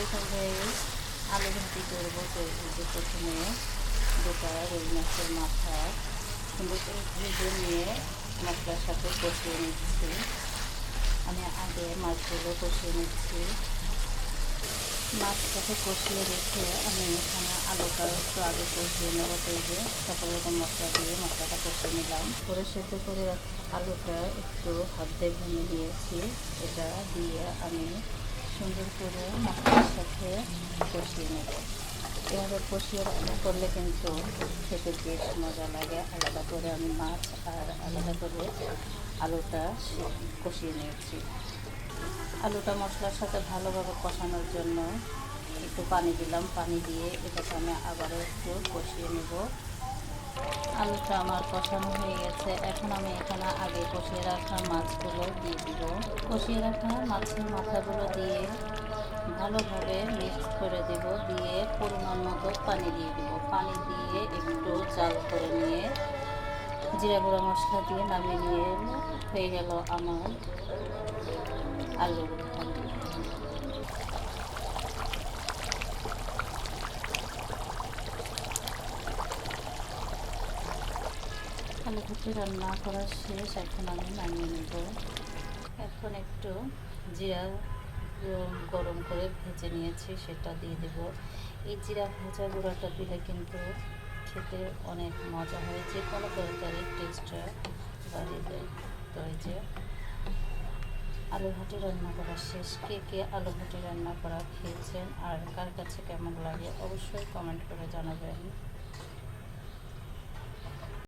এইভাবে আলু ভাজি করবো। তো এই যে প্রথমে গোটা রুই মাছের মাথা সুন্দর করে ভেজে নিয়ে মশলার সাথে কষিয়ে নিচ্ছি। আমি আগে মাছগুলো কষিয়ে নিচ্ছি। মাছটাকে কষিয়ে রেখে আমি এখানে আলুটা একটু আগে কষিয়ে নেব। তো এই যে সকল রকম মশলা দিয়ে মশলাটা কষিয়ে নিলাম। করে সেদ্ধ করে আলুটা একটু হাত দিয়ে ভেঙে নিয়েছি। এটা দিয়ে আমি সুন্দর করে মশলার সাথে কষিয়ে নেব। এভাবে কষিয়ে রান্না করলে কিন্তু খেতে বেশ মজা লাগে। আলাদা করে আমি মাছ আর আলাদা করে আলুটা কষিয়ে নিয়েছি। আলুটা মশলার সাথে ভালোভাবে কষানোর জন্য একটু পানি দিলাম। পানি দিয়ে এটাকে আমি আবারও একটু কষিয়ে নেব। আলুটা আমার কষানো হয়ে গেছে। এখন আমি এখানে আগে কষিয়ে রাখা মাছগুলো দিয়ে দিব। কষিয়ে রাখা মাছের মাথাগুলো দিয়ে ভালোভাবে মিক্স করে দেব। দিয়ে পরিমাণ মতো পানি দিয়ে দিব। পানি দিয়ে একটু জাল করে নিয়ে জিরা গুঁড়া মশলা দিয়ে নামিয়ে নিয়ে হয়ে গেল আমার আলুর ভাজি। আলু ভাজি রান্না করা শেষ। এখন আমি নামিয়ে নেব। এখন একটু জিরা গরম করে ভেজে নিয়েছি, সেটা দিয়ে দেব। এই জিরা ভাজা গুঁড়াটা দিলে কিন্তু খেতে অনেক মজা হয়, যে কোনো তরকারির টেস্টটা বাড়িয়ে দেয়। তো এই যে আলু ভাজি রান্না করা শেষ। কে কে আলু ভাজি রান্না করা খেয়েছেন আর কার কাছে কেমন লাগে অবশ্যই কমেন্ট করে জানাবেন।